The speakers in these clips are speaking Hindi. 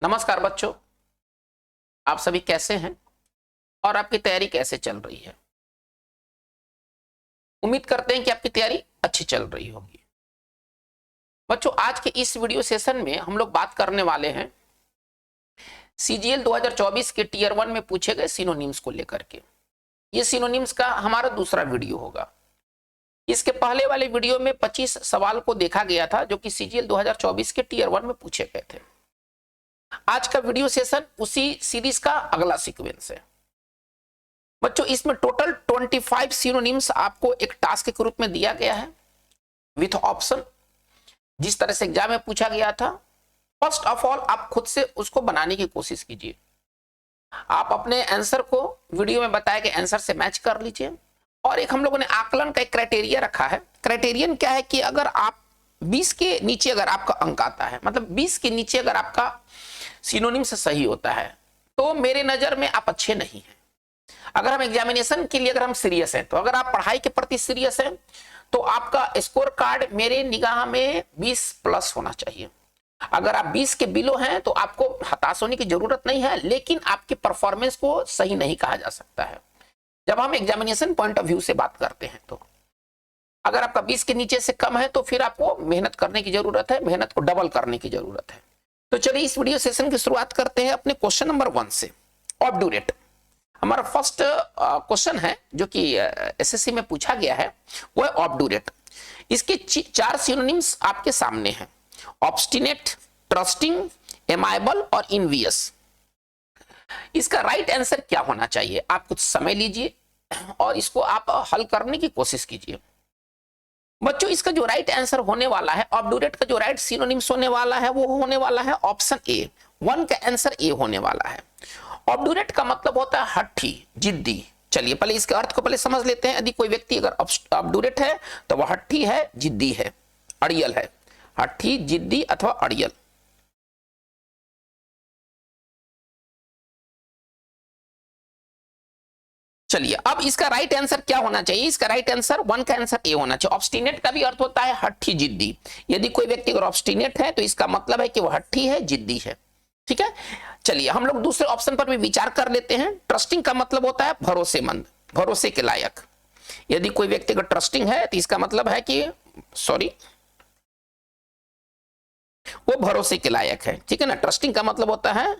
नमस्कार बच्चों, आप सभी कैसे हैं और आपकी तैयारी कैसे चल रही है। उम्मीद करते हैं कि आपकी तैयारी अच्छी चल रही होगी। बच्चों, आज के इस वीडियो सेशन में हम लोग बात करने वाले हैं सीजीएल 2024 के टीयर 1 में पूछे गए सिनोनिम्स को लेकर के। ये सिनोनिम्स का हमारा दूसरा वीडियो होगा। इसके पहले वाले वीडियो में 25 सवाल को देखा गया था जो कि सीजीएल 2024 के टीयर 1 में पूछे गए थे। आज का वीडियो सेशन उसी सीरीज का अगला सीक्वेंस है। बच्चों, इसमें टोटल 25 सिनोनिम्स आपको एक टास्क के रूप में दिया गया है विथ ऑप्शन, जिस तरह से एग्जाम में पूछा गया था। फर्स्ट ऑफ ऑल आप खुद से उसको बनाने की कोशिश कीजिए। आप अपने आंसर को वीडियो में बताए गए आंसर से मैच कर लीजिए। और एक हम लोगों ने आकलन का एक क्राइटेरिया रखा है। क्राइटेरियन क्या है कि अगर आप 20 के नीचे अगर आपका अंक आता है, मतलब 20 के नीचे अगर आपका सिनोनिम से सही होता है, तो मेरे नजर में आप अच्छे नहीं हैं। अगर हम एग्जामिनेशन के लिए अगर हम सीरियस हैं, तो अगर आप पढ़ाई के प्रति सीरियस हैं, तो आपका स्कोर कार्ड मेरे निगाह में 20 प्लस होना चाहिए। अगर आप 20 के बिलो हैं तो आपको हताश होने की जरूरत नहीं है, लेकिन आपके परफॉर्मेंस को सही नहीं कहा जा सकता है जब हम एग्जामिनेशन पॉइंट ऑफ व्यू से बात करते हैं। तो अगर आपका 20 के नीचे से कम है तो फिर आपको मेहनत करने की जरूरत है, मेहनत को डबल करने की जरूरत है। तो चलिए इस वीडियो सेशन की शुरुआत करते हैं अपने क्वेश्चन नंबर 1 से। ऑब्डूरेट हमारा फर्स्ट क्वेश्चन है जो कि एसएससी में पूछा गया है, वो है ऑब्डूरेट। इसके 4 सिनोनिम्स आपके सामने हैं: ऑब्स्टिनेट, ट्रस्टिंग, एमाइबल और इनवियस। इसका राइट आंसर क्या होना चाहिए? आप कुछ समय लीजिए और इसको आप हल करने की कोशिश कीजिए। बच्चों, इसका जो राइट आंसर होने वाला है, ऑब्डूरेट का जो राइट सिनोनिम्स होने वाला है, वो होने वाला है ऑप्शन ए। 1 का आंसर ए होने वाला है। ऑब्डूरेट का मतलब होता है हठी, जिद्दी। चलिए पहले इसके अर्थ को पहले समझ लेते हैं। यदि कोई व्यक्ति अगर ऑब्डूरेट है तो वह हठी है, जिद्दी है, अड़ियल है। हठी, जिद्दी अथवा अड़ियल। चलिए अब इसका राइट आंसर क्या होना चाहिए? इसका राइट आंसर 1 का आंसर ए होना चाहिए। ऑब्स्टिनेट का भी अर्थ होता है हठी, जिद्दी। यदि कोई व्यक्ति अगर ऑब्स्टिनेट है तो इसका मतलब है कि वह हठी है, जिद्दी है। ठीक है, चलिए हम लोग दूसरे ऑप्शन पर भी विचार कर लेते हैं। ट्रस्टिंग का मतलब होता है भरोसेमंद, भरोसे के लायक। यदि कोई व्यक्ति अगर ट्रस्टिंग है तो इसका मतलब है कि वो भरोसे के लायक है। ठीक है ना, ट्रस्टिंग का मतलब होता है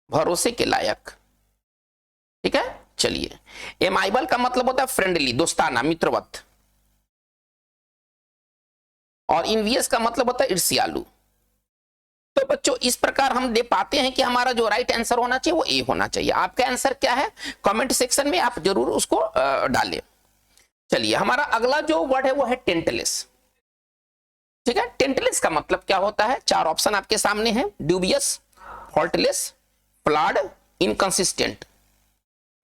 भरोसे के लायक। ठीक है, चलिए एमाइबल का मतलब होता है फ्रेंडली, दोस्ताना, मित्रवत। और इनवियस का मतलब होता है ईर्ष्यालु। तो बच्चों इस प्रकार हम दे पाते हैं कि हमारा जो राइट आंसर होना चाहिए वो ए होना चाहिए। आपका आंसर क्या है कमेंट सेक्शन में आप जरूर उसको डालें। चलिए हमारा अगला जो वर्ड है वो है टेंटलेस। ठीक है, टेंटलेस का मतलब क्या होता है? 4 ऑप्शन आपके सामने हैं: ड्यूबियस, फॉल्टलेस, फ्लॉड, इनकंसिस्टेंट।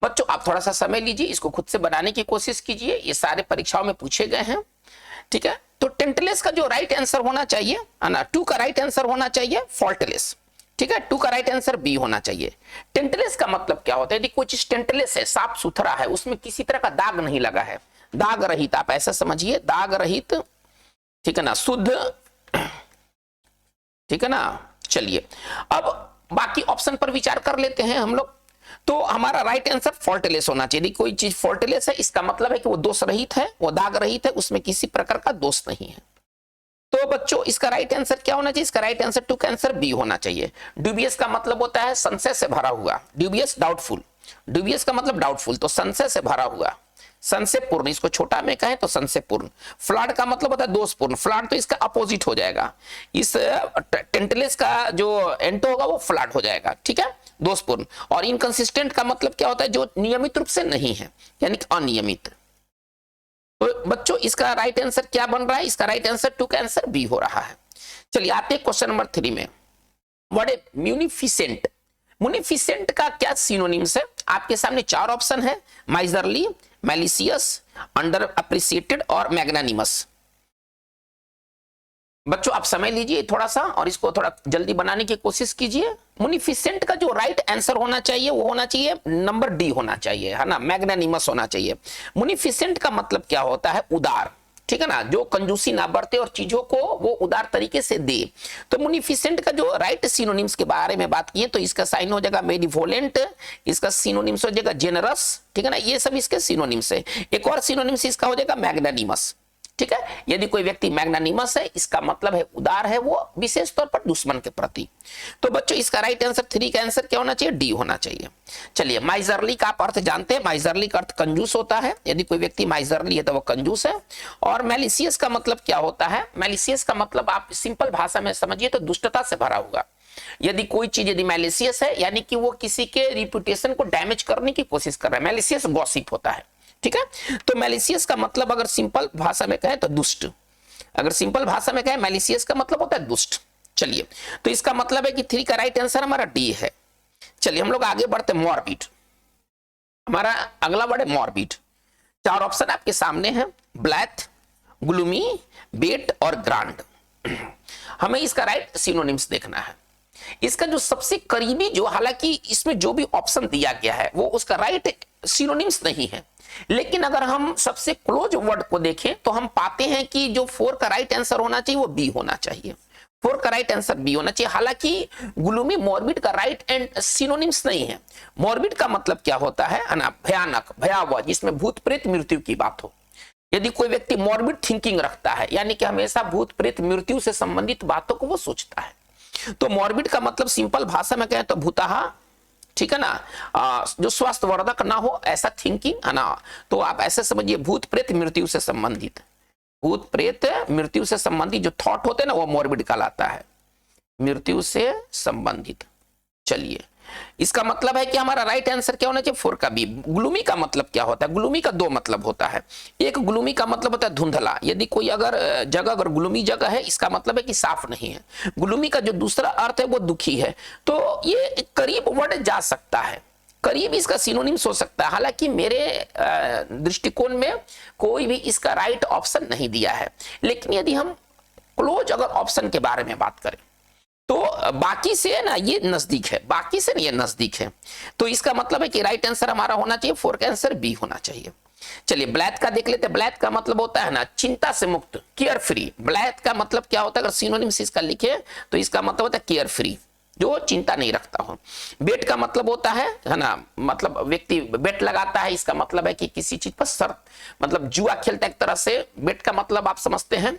बच्चों आप थोड़ा सा समय लीजिए, इसको खुद से बनाने की कोशिश कीजिए। ये सारे परीक्षाओं में पूछे गए हैं। ठीक है, तो टेंटलेस का जो राइट आंसर होना चाहिए ना, 2 का राइट आंसर होना चाहिए फॉल्टलेस। ठीक है, 2 का राइट आंसर बी होना चाहिए। टेंटलेस का मतलब क्या होता है? यदि कोई चीज टेंटलेस है, साफ सुथरा है, उसमें किसी तरह का दाग नहीं लगा है, दाग रहित, आप ऐसा समझिए, दाग रहित। ठीक है ना, शुद्ध। ठीक है ना, चलिए अब बाकी ऑप्शन पर विचार कर लेते हैं हम लोग। तो हमारा राइट आंसर फॉल्टलेस होना चाहिए। यदि कोई चीज फॉल्टलेस है, इसका मतलब है कि वो दोष रहित है, वो दाग रहित है, उसमें किसी प्रकार का दोष नहीं है। तो बच्चों इसका राइट आंसर क्या होना चाहिए? इसका राइट आंसर 2 का आंसर बी होना चाहिए। ड्यूबियस का मतलब होता है संशय से भरा हुआ, ड्यूबियस डाउटफुल। ड्यूबियस का मतलब डाउटफुल, तो संशय से भरा हुआ, संशयपूर्ण। इसको छोटा में कहें तो संशयपूर्ण। फ्लॉड का मतलब होता है दोषपूर्ण। फ्लॉड तो इसका अपोजिट हो जाएगा। इस टेंटलेस का जो एंटो होगा वो फ्लॉड हो जाएगा। ठीक है, दोषपूर्ण। और इनकंसिस्टेंट का मतलब क्या होता है? जो नियमित रूप से नहीं है, यानी कि अनियमित। तो बच्चों इसका राइट आंसर क्या बन रहा है? इसका राइट आंसर 2 का आंसर बी हो रहा है। चलिए आते हैं क्वेश्चन नंबर 3 में। What is munificent? म्यूनिफिसेंट का क्या सिनोनिम्स है? आपके सामने 4 ऑप्शन है: माइजरली, मैलिशियस, अंडर अप्रिसिएटेड और मैग्नानिमस। बच्चों आप समय लीजिए थोड़ा सा और इसको थोड़ा जल्दी बनाने की कोशिश कीजिए। मुनिफिसेंट का जो राइट आंसर होना चाहिए वो होना चाहिए नंबर डी होना चाहिए, है ना, मैग्नानिमस होना चाहिए। मुनिफिसेंट का मतलब क्या होता है? उदार। ठीक है ना, जो कंजूसी ना बरते और चीजों को वो उदार तरीके से दे। तो मुनिफिसेंट का जो राइट सिनोनिम्स के बारे में बात की है तो इसका साइन हो जाएगा बेनिवोलेंट, इसका सिनोनिम्स हो जाएगा जेनरस, ठीक है ना, ये सब इसके सिनोनिम्स है। एक और सिनोनिम्स इसका हो जाएगा मैग्नानिमस, ठीक है। यदि कोई व्यक्ति मैग्नानिमस है इसका मतलब है उदार है, वो विशेष तौर पर दुश्मन के प्रति। तो बच्चों इसका राइट आंसर 3 का आंसर क्या होना चाहिए, डी होना चाहिए। चलिए माइजरली का आप अर्थ जानते हैं, माइजरली का अर्थ कंजूस होता है। यदि कोई व्यक्ति माइजरली है तो वो कंजूस है। और मैलिशियस का मतलब क्या होता है, मैलिशियस का मतलब आप सिंपल भाषा में समझिए तो दुष्टता से भरा हुआ। यदि कोई चीज यदि मैलिशियस है यानी कि वो किसी के रिपुटेशन को डैमेज करने की कोशिश कर रहा है, मैलिशियस गॉसिप होता है, ठीक है। तो मैलिशियस का मतलब अगर सिंपल भाषा में कहें तो दुष्ट, अगर सिंपल भाषा में कहें मैलिशियस का मतलब होता है दुष्ट। चलिए तो इसका मतलब है कि 3 का राइट आंसर हमारा डी है। चलिए हम लोग आगे बढ़ते, मॉर्बिड, हमारा अगला वर्ड है मॉर्बिड। 4 ऑप्शन आपके सामने हैं, ब्लैथ, ग्लूमी, बेट और ग्रांड। हमें इसका राइट सिनोनिम्स देखना है। इसका जो सबसे करीबी, जो हालांकि इसमें जो भी ऑप्शन दिया गया है वो उसका राइट सिनोनिम्स नहीं है, लेकिन अगर हम सबसे क्लोज वर्ड को देखें तो हम पाते हैं कि जो 4 का राइट आंसर होना चाहिए वो बी होना चाहिए। 4 का राइट आंसर बी होना चाहिए। हालांकि ग्लूमी मॉर्बिड का राइट एंड सिनोनिम्स नहीं है। मॉर्बिड का मतलब क्या होता है ना, भयानक, भयावह, जिसमें भूत प्रेत मृत्यु की बात हो। यदि कोई व्यक्ति मॉर्बिड थिंकिंग रखता है यानी कि हमेशा भूत प्रेत मृत्यु से संबंधित बातों को वो सोचता है, तो मॉर्बिड का मतलब सिंपल भाषा में कहें तो भूताहा, ठीक है ना, जो स्वास्थ्यवर्धक ना हो ऐसा थिंकिंग है ना। तो आप ऐसे समझिए भूत प्रेत मृत्यु से संबंधित, भूत प्रेत मृत्यु से संबंधित जो थॉट होते हैं ना वो मॉर्बिड कहलाता है, मृत्यु से संबंधित। चलिए इसका मतलब है कि हमारा राइट आंसर क्या होना चाहिए, 4 का बी। ग्लूमी का मतलब क्या होता है, ग्लूमी का 2 मतलब होता है। एक ग्लूमी का मतलब होता है धुंधला, यदि कोई अगर जगह अगर ग्लूमी जगह है इसका मतलब है कि साफ नहीं है। ग्लूमी का जो दूसरा अर्थ है वो दुखी है। तो ये करीब वर्ड जा सकता है, करीब इसका सिनोनिम्स हो सकता है। हालांकि मेरे दृष्टिकोण में कोई भी इसका राइट ऑप्शन नहीं दिया है, लेकिन यदि हम क्लोज अगर ऑप्शन के बारे में बात करें तो बाकी से ना ये नजदीक है, बाकी से ना ये नजदीक है। तो इसका मतलब है कि राइट आंसर हमारा होना चाहिए 4 का आंसर बी होना चाहिए। चलिए ब्लैथ का देख लेते हैं। ब्लैथ का मतलब होता है ना चिंता से मुक्त, केयर फ्री। ब्लैथ का मतलब क्या होता है, अगर सिनोनिम्स इसका लिखे तो इसका मतलब होता है केयर फ्री, जो चिंता नहीं रखता हो। बेट का मतलब होता है ना, मतलब व्यक्ति बेट लगाता है, इसका मतलब है कि किसी चीज पर शर्त, मतलब जुआ खेलता है एक तरह से। बेट का मतलब आप समझते हैं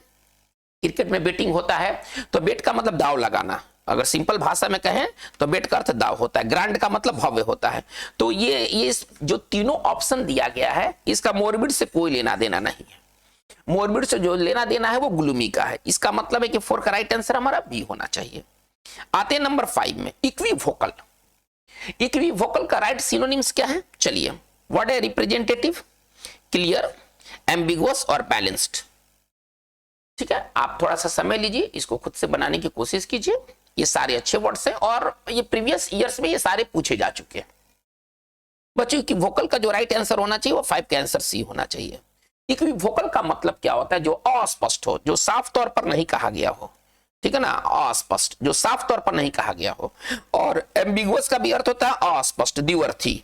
क्रिकेट में बेटिंग होता है, तो बेट का मतलब दाव लगाना। अगर सिंपल भाषा में कहें तो बेट का अर्थ दाव होता है। ग्रांड का मतलब भव्य होता है। तो ये जो तीनों ऑप्शन दिया गया है इसका मॉर्बिड से कोई लेना देना नहीं है। मॉर्बिड से जो लेना देना है वो ग्लूमी का है। इसका मतलब है कि 4 का राइट आंसर हमारा बी होना चाहिए। आते हैं नंबर 5 में, इक्विवोकल। इक्विवोकल का राइट सिनोनिम्स क्या है, चलिए वर्ड है रिप्रेजेंटेटिव, क्लियर, एम्बिगुअस और बैलेंस्ड। ठीक है, आप थोड़ा सा समय लीजिए, इसको खुद से बनाने की कोशिश कीजिए। ये सारे अच्छे वर्ड्स हैं और ये प्रीवियस ईयर्स में ये सारे पूछे जा चुके हैं। बच्चों की वोकल का जो राइट आंसर होना चाहिए वो 5 का आंसर सी होना चाहिए। इक्विवोकल का मतलब क्या होता है, जो अस्पष्ट हो, जो साफ तौर पर नहीं कहा गया हो, ठीक है ना, अस्पष्ट, जो साफ तौर पर नहीं कहा गया हो। और एम्बिगुअस का भी अर्थ होता है अस्पष्ट, द्विअर्थी,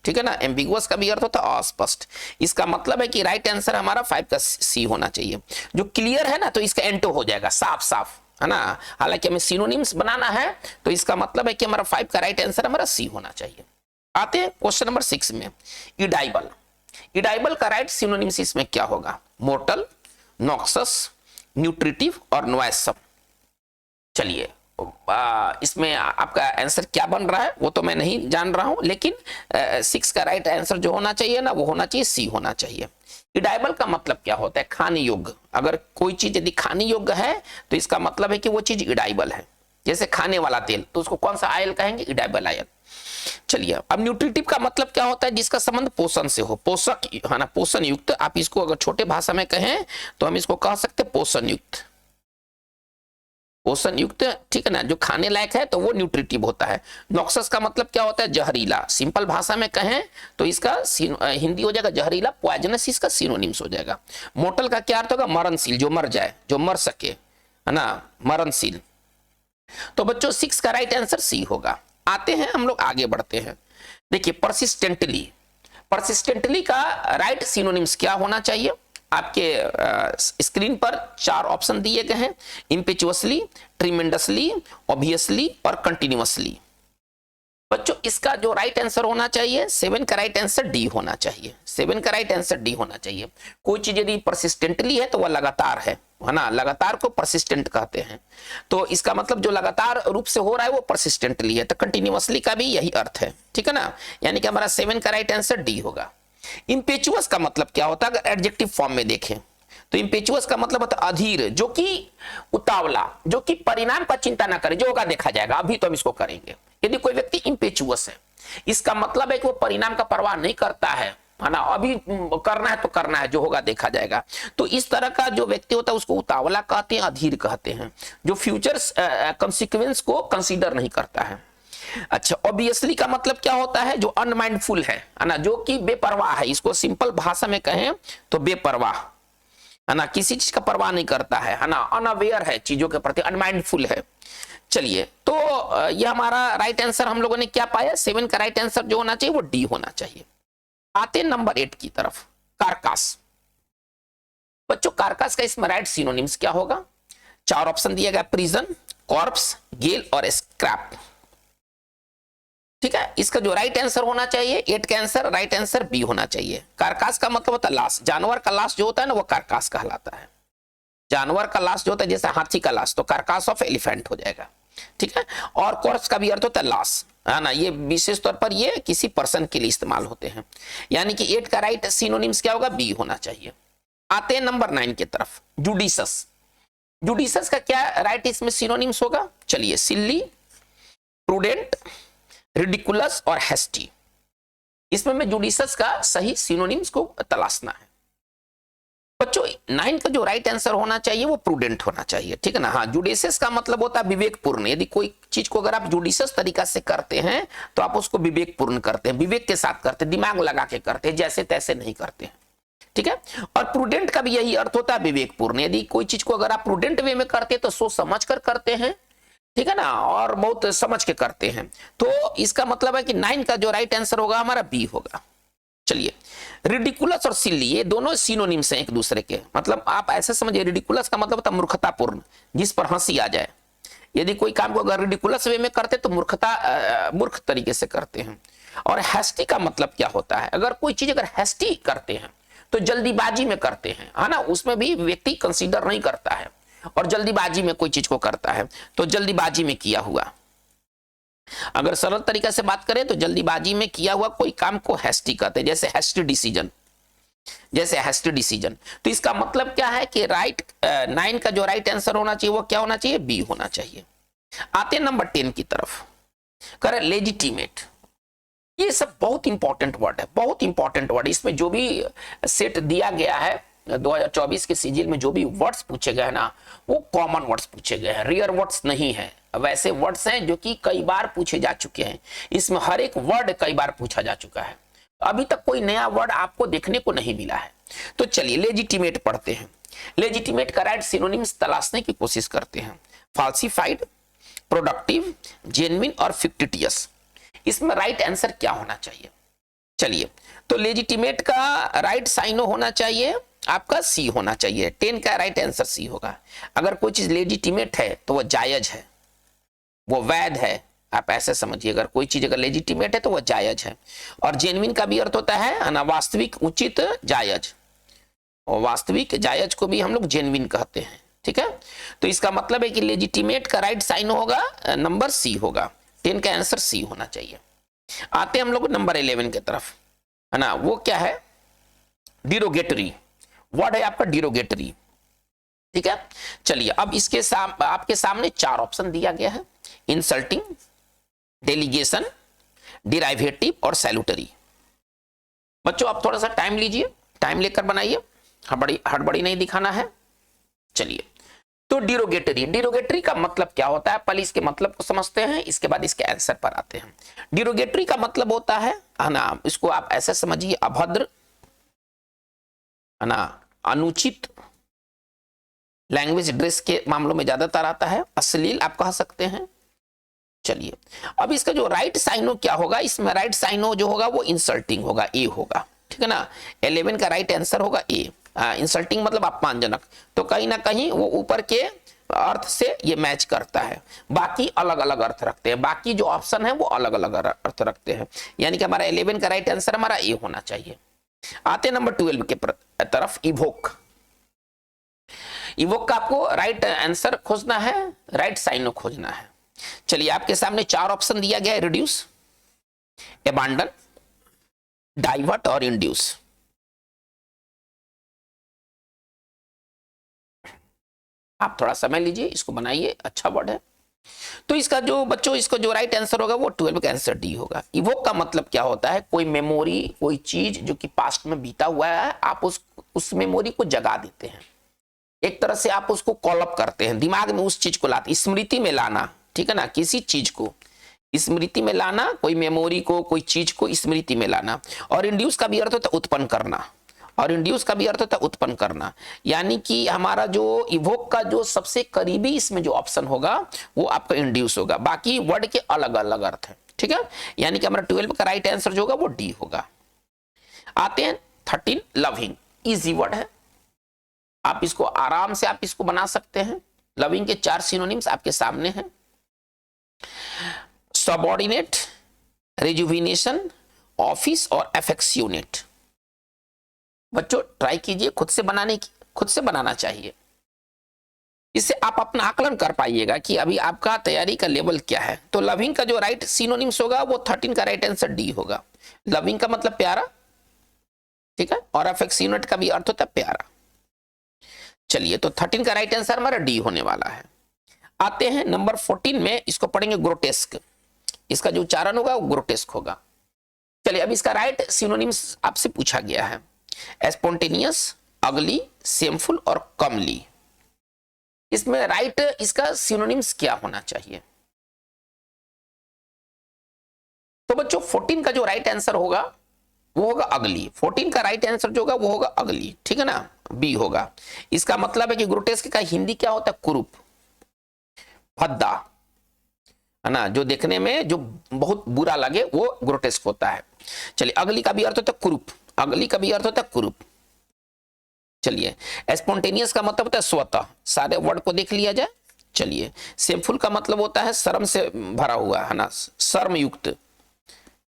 ठीक है ना, एम्बिगुअस का भी अर्थ होता है अस्पष्ट। इसका मतलब है कि राइट आंसर हमारा 5 का सी होना चाहिए। जो क्लियर है ना तो इसका एंटो हो जाएगा, साफ साफ, है ना। हालांकि हमें सिनोनिम्स बनाना है तो इसका मतलब है कि हमारा 5 का राइट आंसर हमारा सी होना चाहिए। आते हैं क्वेश्चन नंबर 6 में, इडाइबल। इडाइबल का राइट सिनोनिम्स इसमें क्या होगा, मोर्टल, नॉक्सस, न्यूट्रिटिव और नॉइसम। चलिए इसमें आपका आंसर क्या बन रहा है वो तो मैं नहीं जान रहा हूं, लेकिन 6 का राइट आंसर जो होना चाहिए ना वो होना चाहिए सी होना चाहिए। इडाइबल का मतलब क्या होता है, खाने योग्य। अगर कोई चीज यदि खाने योग्य है तो इसका मतलब है कि वो चीज इडाइबल है। जैसे खाने वाला तेल तो उसको कौन सा आयल कहेंगे, इडाइबल आयल। चलिए अब न्यूट्रिटिव का मतलब क्या होता है, जिसका संबंध पोषण से हो, पोषक है ना, पोषण युक्त। आप इसको अगर छोटे भाषा में कहें तो हम इसको कह सकते हैं पोषण युक्त, पोषण युक्त, ठीक है ना, जो खाने लायक है तो वो न्यूट्रिटिव होता है। नॉक्सस का मतलब क्या होता है, जहरीला। सिंपल भाषा में कहें तो इसका हिंदी हो जाएगा जहरीला, पॉइजनस इसका सिनोनिम्स हो जाएगा। मोर्टल का क्या अर्थ होगा, मरणशील, जो मर जाए, जो मर सके, है ना, मरणशील। तो बच्चों 6 का राइट आंसर सी होगा। आते हैं हम लोग आगे बढ़ते हैं। देखिए परसिस्टेंटली, परसिस्टेंटली का राइट सिनोनिम्स क्या होना चाहिए, आपके स्क्रीन पर 4 ऑप्शन दिए गए हैं, इम्पेचुअसली, ट्रिमेंडसली, ऑब्वियसली और कंटिन्यूअसली। बच्चों इसका जो राइट आंसर होना चाहिए 7 का राइट आंसर डी होना चाहिए, 7 का राइट आंसर डी होना चाहिए। कोई चीज यदि परसिस्टेंटली है तो वह लगातार है ना, लगातार को परसिस्टेंट कहते हैं। तो इसका मतलब जो लगातार रूप से हो रहा है वो परसिस्टेंटली है, तो कंटिन्यूअसली का भी यही अर्थ है, ठीक है ना। यानी कि हमारा 7 का राइट आंसर डी होगा। इंपेचुअस का मतलब क्या होता है, अगर एडजेक्टिव फॉर्म में देखें तो इंपेचुअस का मतलब होता है अधीर, जो कि उतावला, जो कि परिणाम का चिंता ना करे, जो होगा देखा जाएगा, अभी तो हम इसको करेंगे। यदि कोई व्यक्ति इंपेचुअस है, इसका मतलब है कि वो परिणाम का परवाह नहीं करता है ना, अभी करना है तो करना है, जो होगा देखा जाएगा। तो इस तरह का जो व्यक्ति होता है उसको उतावला कहते हैं, अधीर कहते हैं, जो फ्यूचर्स कंसिक्वेंस को कंसीडर नहीं करता है। अच्छा, ऑब्वियसली का मतलब क्या होता है, जो अनमाइंडफुल है ना, जो कि बेपरवाह है। इसको सिंपल भाषा में कहें तो बेपरवाह है ना, किसी चीज का परवाह नहीं करता है ना, अनअवेयर है चीजों के प्रति, अनमाइंडफुल है। चलिए, तो ये हमारा राइट आंसर हम लोगों ने क्या पाया, 7 का राइट आंसर जो होना चाहिए वो डी होना चाहिए। आते नंबर 8 की तरफ, कारकास। बच्चों कारकास का इसमें राइट सिनोनिम्स क्या होगा, 4 ऑप्शन दिया गया, प्रिजन, कॉर्प्स, गेल और स्क्रैप। ठीक है, इसका जो राइट आंसर होना चाहिए 8 का आंसर राइट आंसर बी होना चाहिए। कारकास का मतलब होता है लाश, जानवर का लाश जो होता है ना वो कारकास कहलाता है। जानवर का लाश जो होता है, जैसे हाथी का लाश, तो कारकास ऑफ एलिफेंट हो जाएगा, ठीक है। और कॉर्प्स का भी अर्थ होता है लाश, है ना, ये विशेष तौर पर ये किसी पर्सन के लिए इस्तेमाल होते हैं। यानी कि 8 का राइट सिनोनिम्स क्या होगा, बी होना चाहिए। आते हैं नंबर 9 की तरफ, जुडिशस। जुडिशस का क्या राइट इसमें सिनोनिम्स होगा, चलिए, सिल्ली, प्रूडेंट, रिडिकुलस और हेस्टी। इसमें मैं जुडिशस का सही सिनोनिम्स को तलाशना है। बच्चों 9 का जो राइट आंसर होना चाहिए वो प्रूडेंट होना चाहिए, ठीक है ना। हाँ, जुडिशियस का मतलब होता है विवेकपूर्ण। यदि कोई चीज को अगर आप जुडिशियस तरीका से करते हैं तो आप उसको विवेकपूर्ण करते हैं, विवेक के साथ करते हैं, दिमाग लगा के करते हैं, जैसे तैसे नहीं करते हैं, ठीक है। और प्रूडेंट का भी यही अर्थ होता है, विवेकपूर्ण। यदि कोई चीज को अगर आप प्रूडेंट वे में करते हैं तो सोच समझ कर करते हैं, ठीक है ना, और बहुत समझ के करते हैं। तो इसका मतलब है कि 9 का जो राइट आंसर होगा हमारा बी होगा। चलिए, रिडिकुलस और सिल्ली ये दोनों सिनोनिम्स हैं एक दूसरे के, मतलब आप ऐसे समझिए, रिडिकुलस का मतलब होता है मूर्खतापूर्ण, जिस पर हंसी आ जाए। यदि कोई काम को अगर रिडिकुलस वे में करते तो मूर्ख तरीके से करते हैं। और हैस्टी का मतलब क्या होता है, अगर कोई चीज अगर हैस्टी करते हैं तो जल्दीबाजी में करते हैं, है ना, उसमें भी व्यक्ति कंसीडर नहीं करता है और जल्दीबाजी में कोई चीज को करता है, तो जल्दीबाजी में किया हुआ। अगर सरल तरीका से बात करें तो जल्दीबाजी में किया हुआ कोई काम को हैस्टी कहते हैं, जैसे हैस्टी डिसीजन, जैसे हैस्टी डिसीजन। तो इसका मतलब क्या है कि राइट 9 का जो राइट आंसर होना चाहिए वो क्या होना चाहिए, बी होना चाहिए। आते हैं नंबर 10 की तरफ, करें लेजिटिमेट। ये सब बहुत इंपॉर्टेंट वर्ड है, बहुत इंपॉर्टेंट वर्ड। इसमें जो भी सेट दिया गया है 2024 के सीजीएल में, जो भी वर्ड्स पूछे गए हैं ना, वो कॉमन वर्ड्स पूछे गए हैं, रेयर वर्ड्स नहीं है। वैसे वर्ड्स हैं जो कि कई बार पूछे जा चुके हैं, इसमें हर एक वर्ड कई बार पूछा जा चुका है, अभी तक कोई नया वर्ड आपको देखने को नहीं मिला है। तो चलिए लेजिटिमेट पढ़ते हैं। लेजिटिमेट का राइट सिनोनिम्स तलाशने की कोशिश करते हैं, फाल्सिफाइड, प्रोडक्टिव, जेन्युइन और फिक्टिटियस। इसमें राइट आंसर क्या होना चाहिए, चलिए, तो लेजिटिमेट का राइट साइनो होना चाहिए आपका सी होना चाहिए। 10 का राइट आंसर सी होगा। अगर कोई चीज लेजिटिमेट है तो वो जायज है, वो वैध है, आप ऐसे समझिए, अगर कोई चीज अगर लेजिटिमेट है तो वो जायज है। और जेन्युइन का भी अर्थ होता है ना, वास्तविक, उचित, जायज, और वास्तविक जायज को भी हम लोग जेन्युइन कहते हैं, ठीक है। तो इसका मतलब है कि लेजिटिमेट का राइट साइन होगा नंबर सी होगा, 10 का आंसर सी होना चाहिए। आते हम लोग नंबर 11 की तरफ, है ना, वो क्या है, डिरोगेटरी वर्ड है आपका, डिरोगेटरी, ठीक है। चलिए, अब इसके आपके सामने 4 ऑप्शन दिया गया है, इंसल्टिंग, डेलीगेशन, डिराइवेटिव और सैल्यूटरी। बच्चों आप थोड़ा सा टाइम लीजिए, टाइम लेकर बनाइए, हड़बड़ी नहीं दिखाना है। चलिए, तो डिरोगेटरी, डिरोगेटरी का मतलब क्या होता है, पहले इसके मतलब को समझते हैं, इसके बाद इसके आंसर पर आते हैं। डिरोगेटरी का मतलब होता है ना, इसको आप ऐसे समझिए, अभद्र, है ना, अनुचित, लैंग्वेज ड्रेस के मामलों में ज्यादातर आता है, अश्लील आप कह सकते हैं। चलिए, अब इसका जो राइट साइनो क्या होगा, इसमें राइट साइनो जो होगा वो इंसल्टिंग होगा, ए होगा, ठीक है ना। 11 का राइट आंसर होगा ए। इंसल्टिंग मतलब अपमानजनक, तो कहीं ना कहीं वो ऊपर के अर्थ से ये मैच करता है, बाकी अलग अलग अर्थ रखते हैं, बाकी जो ऑप्शन है वो अलग अलग अर्थ रखते हैं, यानी कि हमारा 11 का राइट आंसर हमारा ए होना चाहिए। आते हैं नंबर 12 के तरफ, इवोक। इवोक का आपको राइट आंसर खोजना है, राइट साइन खोजना है। चलिए आपके सामने 4 ऑप्शन दिया गया है, रिड्यूस, अबैंडन, डाइवर्ट और इंड्यूस। आप थोड़ा समय लीजिए, इसको बनाइए, अच्छा वर्ड है। तो इसका जो बच्चों, इसको जो राइट आंसर होगा वो 12 का आंसर डी होगा। इवोक का मतलब क्या होता है, कोई मेमोरी, कोई चीज जो कि पास्ट में बीता हुआ है, आप उस मेमोरी को जगा देते हैं, एक तरह से आप उसको कॉल अप करते हैं, दिमाग में उस चीज को लाते, स्मृति में लाना, ठीक है ना, किसी चीज को स्मृति में लाना, कोई मेमोरी को, कोई चीज को स्मृति में लाना। और इंड्यूस का भी अर्थ होता है उत्पन्न करना, और इंड्यूस का भी अर्थ होता है उत्पन्न करना, यानी कि हमारा जो इवोक का जो सबसे करीबी इसमें जो ऑप्शन होगा वो आपका इंड्यूस होगा, बाकी वर्ड के अलग अलग अर्थ है, ठीक है, यानी कि हमारा 12 का राइट आंसर जो होगा वो डी होगा। आते हैं 13, लविंग। इजी वर्ड है, आप इसको आराम से आप इसको बना सकते हैं। लविंग के 4 सिनोनिम्स आपके सामने हैं, सबऑर्डिनेट, रिजुविनेशन, ऑफिस और एफेक्शियोनेट। बच्चों ट्राई कीजिए खुद से बनाने की, खुद से बनाना चाहिए, इससे आप अपना आकलन कर पाइएगा कि अभी आपका तैयारी का लेवल क्या है। तो लविंग का जो राइट सिनोनिम्स होगा वो 13 का राइट आंसर डी होगा। लविंग का मतलब प्यारा, ठीक है, और एफेक्शियोनेट का भी अर्थ होता है प्यारा। चलिए तो 13 का राइट आंसर हमारा डी होने वाला है। आते हैं नंबर 14 में, इसको पढ़ेंगे ग्रोटेस्क। इसका जो उच्चारण होगा वो ग्रोटेस्क होगा। चलिए अब इसका राइट सिनोनिम्स आपसे पूछा गया है, स्पॉन्टेनियस, अगली, शेमफुल और कमली। इसमें राइट इसका सिनोनिम्स क्या होना चाहिए? तो बच्चों 14 का जो राइट आंसर होगा वो होगा अगली। 14 का राइट आंसर जो होगा वो होगा अगली, ठीक है ना, बी होगा। इसका मतलब है कि ग्रोटेस्क का हिंदी क्या होता है, कुरूप, भद्दा, है ना, जो देखने में जो बहुत बुरा लगे वो ग्रोटेस्क होता है। चलिए अगली का भी अर्थ होता है कुरूप, अगली का भी अर्थ होता है कुरूप। चलिए स्पॉन्टेनियस का मतलब होता है स्वतः, सारे वर्ड को देख लिया जाए। चलिए शेमफुल का मतलब होता है शर्म से भरा हुआ, है ना, शर्म युक्त,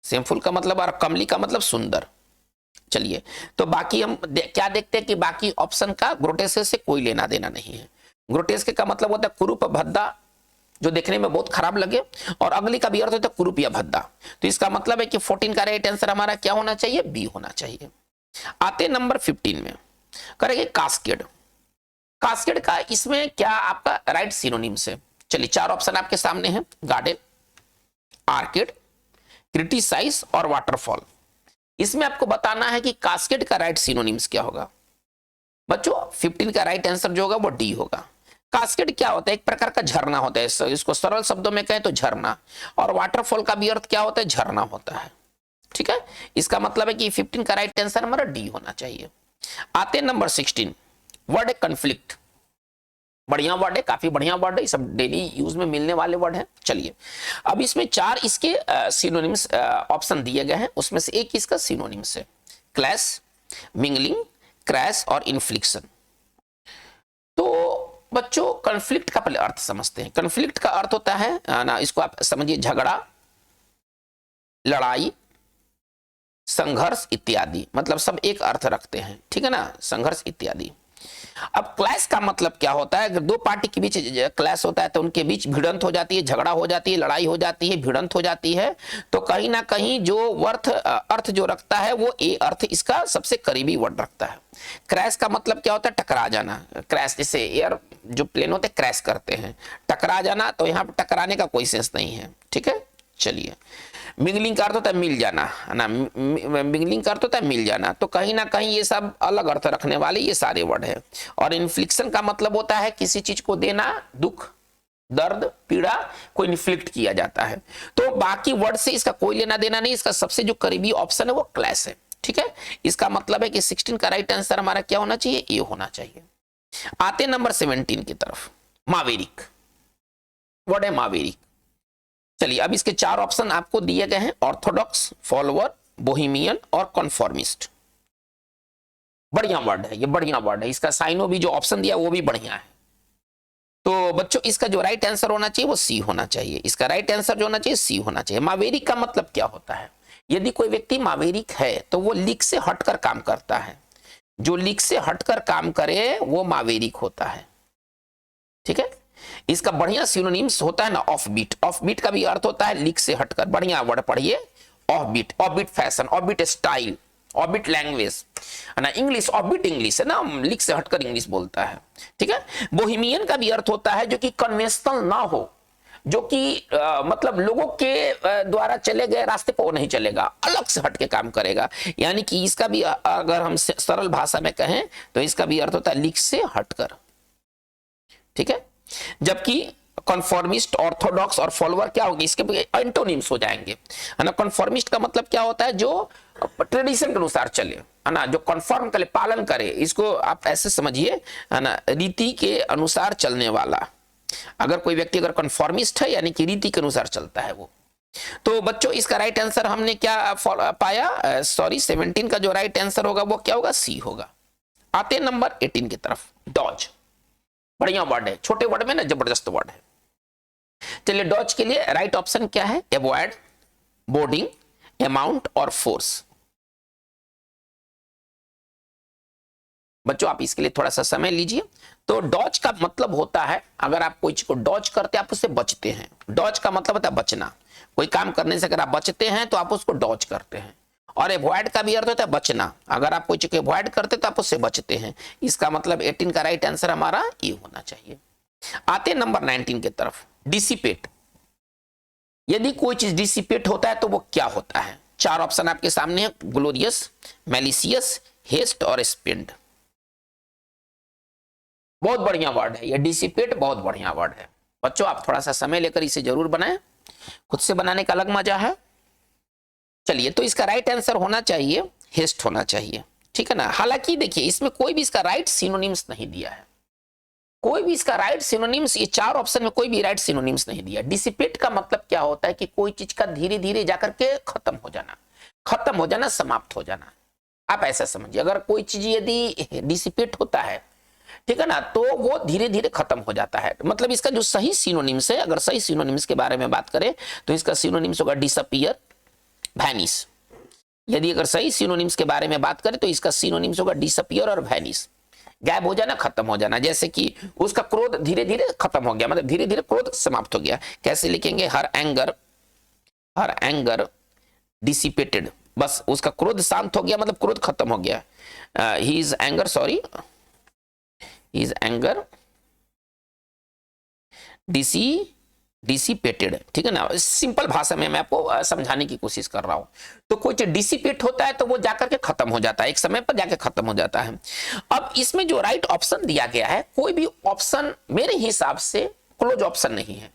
शेमफुल का मतलब, और कमली का मतलब सुंदर। चलिए तो बाकी हम क्या देखते हैं कि बाकी ऑप्शन का ग्रोटेस्क से कोई लेना देना नहीं है। ग्रोटेस्क का मतलब होता है कुरूप, भद्दा, जो देखने में बहुत खराब लगे, और अगली का भी अर्थ होता है कुरूप या भद्दा। तो इसका मतलब है कि 14 का राइट आंसर हमारा क्या होना चाहिए, बी होना चाहिए। आते नंबर 15 में, करेंगे कास्केड। कास्केड का इसमें क्या आपका राइट सिनोनिम्स है? चलिए 4 ऑप्शन आपके सामने हैं, गार्डन, आर्केड, क्रिटिसाइज और वाटरफॉल। इसमें आपको बताना है कि कास्केड का राइट सिनोनिम्स क्या होगा। बच्चों 15 का राइट आंसर जो होगा वो डी होगा। कास्केड क्या होता है, एक प्रकार का झरना होता है, इसको सरल शब्दों में कहें तो झरना, और वाटरफॉल का भी अर्थ क्या होता है, झरना होता है, ठीक है। इसका मतलब है कि 15 का राइट आंसर हमारा डी होना चाहिए। आते नंबर 16, वर्ड है कन्फ्लिक्ट। बढ़िया वर्ड है, काफी बढ़िया वर्ड है, सब डेली यूज में मिलने वाले वर्ड है। चलिए अब इसमें 4 इसके सिनोनिम्स ऑप्शन दिए गए हैं, उसमें से एक इसका सिनोनिम्स है, क्लैश, मिंगलिंग, क्रैश और इन्फ्लिक्शन। तो बच्चों कन्फ्लिक्ट का पहले अर्थ समझते हैं। कन्फ्लिक्ट का अर्थ होता है ना, इसको आप समझिए, झगड़ा, लड़ाई, संघर्ष इत्यादि, मतलब सब एक अर्थ रखते हैं, ठीक है ना, संघर्ष इत्यादि। अब क्लैश का मतलब क्या होता है, अगर 2 पार्टी के बीच क्लैश होता है तो उनके बीच भिड़ंत हो जाती है, झगड़ा हो जाती है, लड़ाई हो जाती है, भिड़ंत हो जाती है, तो कहीं ना कहीं जो अर्थ जो रखता है वो ए अर्थ इसका सबसे करीबी वर्ड रखता है। क्रैश का मतलब क्या होता है, टकरा जाना। क्रैश जैसे एयर जो प्लेन होते हैं क्रैश करते हैं, टकरा जाना, तो यहाँ पर टकराने का कोई सेंस नहीं है, ठीक है। चलिए मिंगलिंग का अर्थ होता है मिल जाना, है ना, मिंगलिंग का अर्थ होता है मिल जाना, तो कहीं ना कहीं ये सब अलग अर्थ रखने वाले ये सारे वर्ड है। और इन्फ्लिक्शन का मतलब होता है किसी चीज को देना, दुख, दर्द, पीड़ा को इन्फ्लिक्ट किया जाता है। तो बाकी वर्ड से इसका कोई लेना देना नहीं, इसका सबसे जो करीबी ऑप्शन है वो क्लैश है, ठीक है। इसका मतलब है कि 16 का राइट आंसर हमारा क्या होना चाहिए, ए होना चाहिए। आते नंबर 17 की तरफ, मावेरिक। वर्ड है मावेरिक। चलिए अब इसके 4 ऑप्शन आपको दिए गए हैं, ऑर्थोडॉक्स, फॉलोअर, बोहेमियन और कॉन्फॉर्मिस्ट। बढ़िया वर्ड है, ये बढ़िया वर्ड है। इसका साइनो भी जो ऑप्शन दिया वो भी बढ़िया है। तो बच्चों इसका जो राइट आंसर होना चाहिए वो सी होना चाहिए। इसका राइट आंसर जो होना चाहिए सी होना चाहिए। मावेरिक का मतलब क्या होता है? यदि कोई व्यक्ति मावेरिक है तो वो लीक से हटकर काम करता है। जो लीक से हटकर काम करे वो मावेरिक होता है। ठीक है, इसका बढ़िया सिनोनिम्स होता है ना ऑफ बीट। ऑफ बीट का भी अर्थ होता है लीक से हटकर। बढ़िया वर्ड पढ़िए, off beat, off beat fashion, off beat style, off beat language है ना। इंग्लिश ऑफ बीट इंग्लिश है ना, लीक से हटकर इंग्लिश बोलता है। ठीक है, बोहेमियन का भी अर्थ होता है जो कि कन्वेंशनल ना हो, जो कि मतलब लोगों के द्वारा चले गए रास्ते पर वो नहीं चलेगा, अलग से हटके काम करेगा। यानी कि इसका भी अगर हम सरल भाषा में कहें तो इसका भी अर्थ होता है लीक से हटकर। ठीक है, जबकि कन्फॉर्मिस्ट, ऑर्थोडॉक्स और फॉलोअर क्या होगी, इसके एंटोनिम्स हो जाएंगे है ना। कन्फॉर्मिस्ट का मतलब क्या होता है? जो ट्रेडिशन के अनुसार चले है ना, जो कन्फर्म करे, पालन करे। इसको आप ऐसे समझिए है ना, रीति के अनुसार चलने वाला। अगर कोई व्यक्ति अगर कन्फॉर्मिस्ट है यानी कि रीति के अनुसार चलता है वो। तो बच्चों इसका राइट आंसर हमने क्या पाया? सॉरी 17 का जो राइट आंसर होगा वो क्या होगा? सी होगा। आते हैं नंबर 18 की तरफ। डॉज, बढ़िया वर्ड है, छोटे वर्ड में ना जबरदस्त वर्ड है। चलिए डॉज के लिए राइट ऑप्शन क्या है? अवॉइड, बोर्डिंग, अमाउंट और फोर्स। बच्चों आप इसके लिए थोड़ा सा समय लीजिए। तो डॉज का मतलब होता है, अगर आप कोई चीज को डॉज करते हैं आप उससे बचते हैं। डॉज का मतलब होता है बचना। कोई काम करने से अगर आप बचते हैं तो आप उसको डॉज करते हैं। और अवॉइड का भी अर्थ होता है बचना। अगर आप कोई चीज को अवॉइड करते हैं तो आप उससे बचते हैं। इसका मतलब 18 का राइट आंसर हमारा ये होना चाहिए। आते हैं नंबर 19 की तरफ। डिसिपेट, यदि कोई चीज डिसिपेट होता है तो वो क्या होता है? 4 ऑप्शन आपके सामने है, ग्लोरियस, मैलिशियस, हेस्ट और स्पेंड। बहुत बढ़िया वर्ड है ये डिसिपेट, बहुत बढ़िया वर्ड है। बच्चों आप थोड़ा सा समय लेकर इसे जरूर बनाएं, खुद से बनाने का अलग मजा है। चलिए तो इसका राइट आंसर होना चाहिए हेस्ट होना चाहिए। ठीक है ना। हालांकि देखिए इसमें कोई भी इसका राइट सिनोनिम्स नहीं दिया है, कोई भी इसका राइट सिनोनिम्स, ये 4 ऑप्शन में कोई भी राइट सिनोनिम्स नहीं दिया। डिसिपेट का मतलब क्या होता है कि कोई चीज का धीरे धीरे जाकर के खत्म हो जाना, खत्म हो जाना, समाप्त हो जाना। आप ऐसा समझिए, अगर कोई चीज यदि डिसिपेट होता है, ठीक है ना, तो वो धीरे धीरे खत्म हो जाता है। मतलब इसका जो सही सिनोनिम्स है, अगर सही सिनोनिम्स के बारे में बात करें तो इसका सिनोनिम्स होगा डिसअपियर, वैनिश। यदि अगर सही सिनोनिम्स के बारे में बात करें तो इसका सिनोनिम्स होगा डिसअपियर और वैनिश, गायब हो जाना, खत्म हो जाना। जैसे कि उसका क्रोध धीरे धीरे खत्म हो गया, मतलब धीरे धीरे क्रोध समाप्त हो गया। कैसे लिखेंगे? हर एंगर डिसिपेटेड, बस उसका क्रोध शांत हो गया, मतलब क्रोध खत्म हो गया। His anger dissipated. ठीक है ना, सिंपल भाषा में मैं आपको समझाने की कोशिश कर रहा हूं। तो कोई चीज डिसिपेट होता है तो वो जाकर के खत्म हो जाता है, एक समय पर जाकर खत्म हो जाता है। अब इसमें जो राइट ऑप्शन दिया गया है, कोई भी ऑप्शन मेरे हिसाब से क्लोज ऑप्शन नहीं है।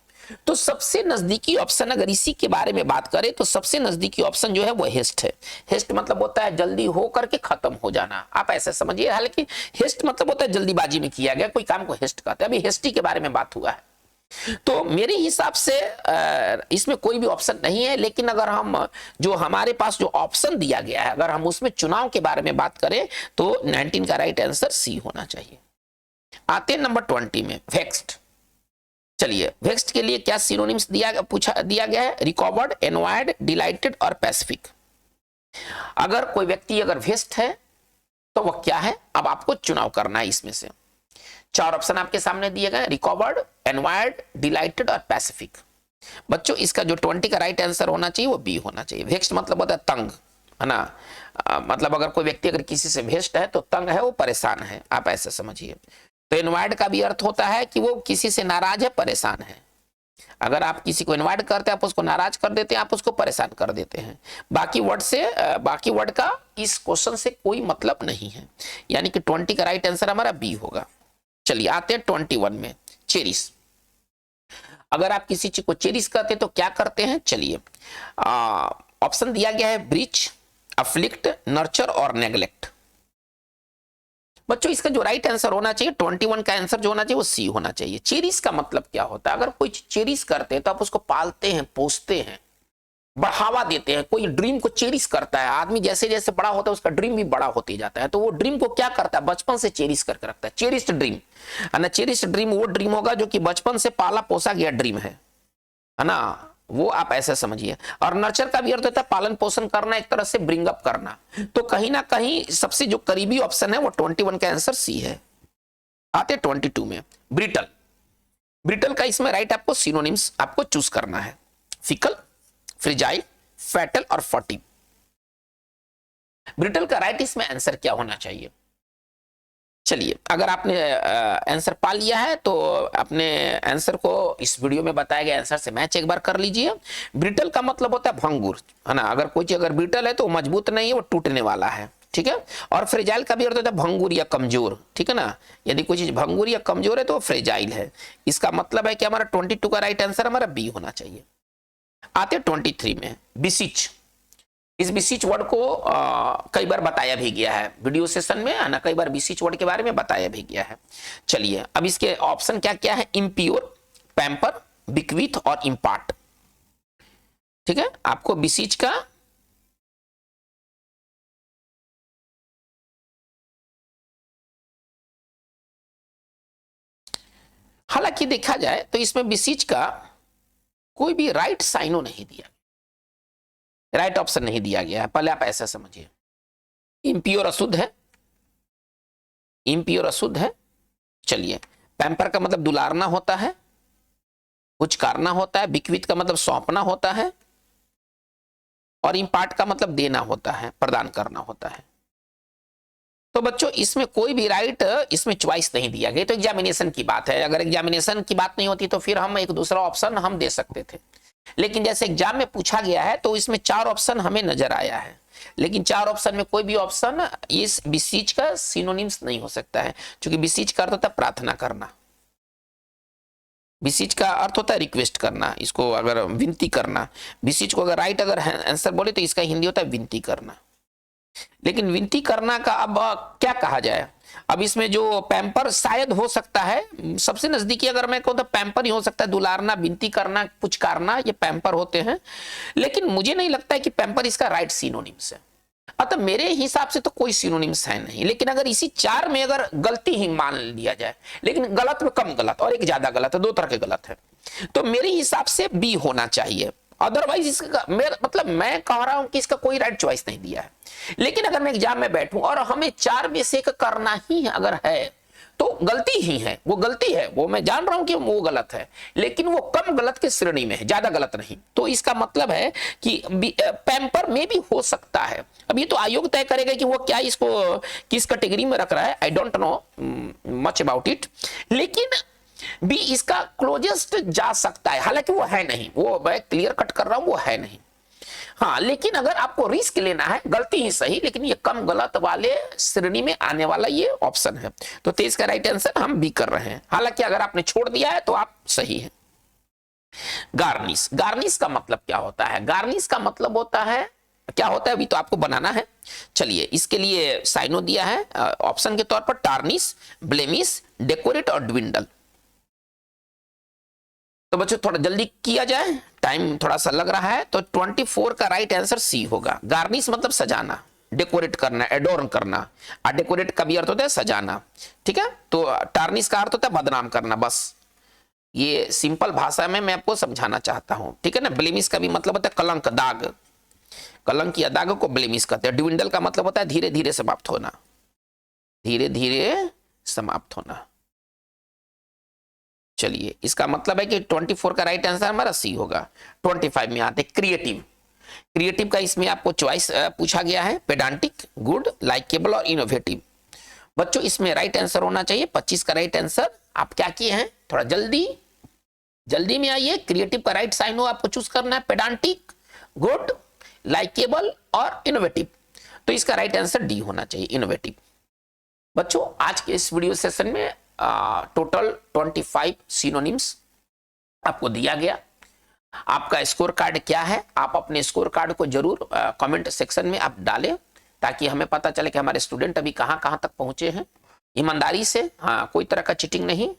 तो सबसे नजदीकी ऑप्शन अगर इसी के बारे में बात करें तो सबसे नजदीकी ऑप्शन जो है वो हेस्ट है। हेस्ट मतलब होता है जल्दी हो करके खत्म हो जाना, आप ऐसे समझिए। हालांकि हेस्ट मतलब होता है जल्दीबाजी में किया गया कोई काम को हेस्ट कहते हैं। अभी हेस्टी के बारे में बात हुआ है। तो मेरे हिसाब से इसमें कोई भी ऑप्शन नहीं है। लेकिन अगर हम जो हमारे पास जो ऑप्शन दिया गया है, अगर हम उसमें चुनाव के बारे में बात करें तो 19 का राइट आंसर सी होना चाहिए। आते हैं नंबर 20 में, वेक्स्ड। चलिए वेक्स्ड के लिए क्या सिनोनिम्स दिया गया है? रिकवर्ड, एनवायर्ड, डिलाइटेड और पैसिफिक। अगर कोई व्यक्ति अगर वेस्ट है तो वह क्या है? अब आपको चुनाव करना है इसमें से। 4 ऑप्शन आपके सामने दिए गए, रिकवर्ड, एनवायर्ड, डिलाइटेड और पैसिफिक। बच्चों इसका जो 20 का राइट आंसर होना चाहिए वो बी होना चाहिए। वेक्स्ड मतलब होता है तंग, है ना। मतलब अगर कोई व्यक्ति अगर किसी से वेस्ट है तो तंग है, वो परेशान है, आप ऐसे समझिए। तो इनवाइड का भी अर्थ होता है कि वो किसी से नाराज है, परेशान है। अगर आप किसी को इनवाइट करते हैं आप उसको नाराज कर देते हैं, आप उसको परेशान कर देते हैं। बाकी वर्ड का इस क्वेश्चन से कोई मतलब नहीं है। यानी कि 20 का राइट आंसर हमारा बी होगा। चलिए आते हैं 21 में, चेरिश। अगर आप किसी चीज को चेरिश करते हैं तो क्या करते हैं? चलिए ऑप्शन दिया गया है, ब्रीच, अफ्लिक्ट, नर्चर और नेग्लेक्ट। बच्चों इसका जो राइट आंसर होना चाहिए 21 का आंसर जो होना चाहिए वो सी होना चाहिए। चेरिश का मतलब क्या होता है? अगर कोई चेरिश करते हैं तो आप उसको पालते हैं, पोसते हैं, बढ़ावा देते हैं, कोई ड्रीम को चेरिश करता है। आदमी जैसे जैसे बड़ा होता है उसका ड्रीम भी बड़ा होते जाता है, तो वो ड्रीम को क्या करता है, बचपन से चेरिश करके रखता है। चेरिश्ड ड्रीम है ना, चेरिश्ड ड्रीम वो ड्रीम होगा जो कि बचपन से पाला पोसा गया ड्रीम है ना, वो आप ऐसे समझिए। और नर्चर का भी अर्थ होता है पालन पोषण करना, एक तरह से ब्रिंग अप करना। तो कहीं ना कहीं सबसे जो करीबी ऑप्शन है वो 21 का आंसर सी है। आते 22 में ब्रिटल। ब्रिटल का इसमें राइट आपको सिनोनिम्स आपको चूज करना है, फिकल, फ्रिजाइल, फैटल और फटीग। ब्रिटल का राइट इसमें आंसर क्या होना चाहिए? चलिए, अगर आपने आंसर पा लिया है तो अपने आंसर को इस वीडियो में बताए गए आंसर से मैच एक बार कर लीजिए। ब्रिटल का मतलब होता है भंगुर, है ना। अगर कोई चीज अगर ब्रिटल है तो वो मजबूत नहीं है, वो टूटने वाला है, ठीक है। और फ्रेजाइल का भी अर्थ होता है भंगुर या कमजोर, ठीक है ना। यदि कोई चीज भंगुर या कमजोर है तो वो फ्रेजाइल है। इसका मतलब है कि हमारा 22 का राइट आंसर हमारा बी होना चाहिए। आते 23 में बिसिच। इस बिसिच वर्ड को कई बार बताया भी गया है वीडियो सेशन में, है ना। कई बार बिसिच वर्ड के बारे में बताया भी गया है। चलिए, अब इसके ऑप्शन क्या क्या है? इम्प्योर, पैम्पर, बिक्विथ और इम्पार्ट, ठीक है। आपको बिसिच का हालांकि देखा जाए तो इसमें बिसिच का कोई भी राइट साइनो नहीं दिया, राइट ऑप्शन नहीं दिया गया है। पहले आप ऐसा समझिए, इम्प्योर अशुद्ध है, इम्प्योर अशुद्ध है। चलिए, पैम्पर का मतलब दुलारना होता है, उचकारना होता है। बिक्विथ का मतलब सौंपना होता है, और इम्पार्ट का मतलब देना होता है, प्रदान करना होता है। तो बच्चों इसमें कोई भी राइट इसमें चॉइस नहीं दिया गया। तो एग्जामिनेशन की बात है, अगर एग्जामिनेशन की बात नहीं होती तो फिर हम एक दूसरा ऑप्शन हम दे सकते थे, लेकिन जैसे एग्जाम में पूछा गया है तो इसमें 4 ऑप्शन हमें नजर आया है, लेकिन 4 ऑप्शन में कोई भी ऑप्शन इस बिसीज का सिनोनिम्स नहीं हो सकता है, क्योंकि बिसीज का अर्थ होता है प्रार्थना करना, बिसीज का अर्थ होता है रिक्वेस्ट करना, इसको अगर विनती करना। बिसीज को अगर राइट अगर आंसर बोले तो इसका हिंदी होता है विनती करना। लेकिन विनती करना का अब क्या कहा जाए? अब इसमें जो पैम्पर शायद हो सकता है, सबसे नजदीकी अगर मैं कहूं तो पैम्पर ही हो सकता है। दुलारना, विनती करना, पुचकारना, ये पैम्पर होते हैं, लेकिन मुझे नहीं लगता है कि पैम्पर इसका राइट सिनोनिम्स है। अतः मेरे हिसाब से तो कोई सिनोनिम्स है नहीं। लेकिन अगर इसी 4 में अगर गलती ही मान लिया जाए, लेकिन गलत में कम गलत और एक ज्यादा गलत है, 2 तरह के गलत है, तो मेरे हिसाब से बी होना चाहिए। अदरवाइज इसका मतलब मैं कह रहा हूं कि इसका कोई राइट चॉइस नहीं दिया है। लेकिन अगर मैं एग्जाम में बैठूं और हमें 4 में से एक करना ही है अगर है, तो गलती ही है, वो गलती है, वो मैं जान रहा हूं कि वो गलत है, लेकिन वो कम गलत के श्रेणी में है, ज्यादा गलत नहीं। तो इसका मतलब है कि पैम्पर में भी हो सकता है। अब ये तो आयोग तय करेगा कि वो क्या इसको किस कैटेगरी में रख रहा है। I don't know much about it, लेकिन बी इसका क्लोजेस्ट जा सकता है। हालांकि वो है नहीं, वो मैं क्लियर कट कर रहा हूं, वो है नहीं। हाँ, लेकिन अगर आपको रिस्क लेना है, गलती ही सही, लेकिन ये कम गलत वाले श्रेणी में आने वाला ये ऑप्शन है। तो 23 का राइट आंसर हम बी कर रहे हैं। हालांकि अगर आपने छोड़ दिया है तो आप सही हैं। गार्निश। गार्निश का मतलब क्या होता है? गार्निश का मतलब होता है, क्या होता है अभी तो आपको बनाना है। चलिए, इसके लिए साइनो दिया है ऑप्शन के तौर पर टार्निश, ब्लेमिश, डेकोरेट और ड्विंडल। तो बच्चों थोड़ा जल्दी किया जाए, टाइम थोड़ा सा लग रहा है। तो 24 का राइट आंसर सी होगा। गार्निश मतलब सजाना, डेकोरेट करना, एडोर्न करना। डेकोरेट का भी अर्थ होता है सजाना, ठीक है। तो टार्निश का अर्थ होता है बदनाम करना। बस ये सिंपल भाषा में मैं आपको समझाना चाहता हूं, ठीक है ना। ब्लेमिश का भी मतलब होता है कलंक, दाग, कलंक या दाग को ब्लेमिश कहते हैं। ड्विंडल का मतलब होता है धीरे धीरे समाप्त होना, धीरे धीरे समाप्त होना। चलिए, इसका मतलब है कि 24 का राइट आंसर हमारा सी होगा। 25 में आते क्रिएटिव। क्रिएटिव का इसमें आपको चॉइस पूछा गया है, पेडांटिक, गुड, लाइकेबल और इनोवेटिव। बच्चों इसमें राइट आंसर होना चाहिए 25 का राइट आंसर। आप क्या किए हैं, थोड़ा जल्दी में आइए। क्रिएटिव का राइट साइन हो आपको चूज करना है, पेडांटिक, गुड, लाइकेबल और इनोवेटिव। तो इसका राइट आंसर डी होना चाहिए, इनोवेटिव। बच्चों आज के इस वीडियो सेशन में टोटल 25 सिनोनिम्स आपको दिया गया। आपका स्कोर कार्ड क्या है, आप अपने स्कोर कार्ड को जरूर कमेंट सेक्शन में आप डालें, ताकि हमें पता चले कि हमारे स्टूडेंट अभी कहां कहां तक पहुंचे हैं। ईमानदारी से, हाँ, कोई तरह का चीटिंग नहीं,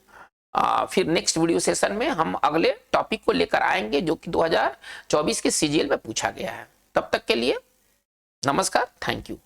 फिर नेक्स्ट वीडियो सेशन में हम अगले टॉपिक को लेकर आएंगे जो कि 2024 के सीजीएल में पूछा गया है। तब तक के लिए नमस्कार, थैंक यू।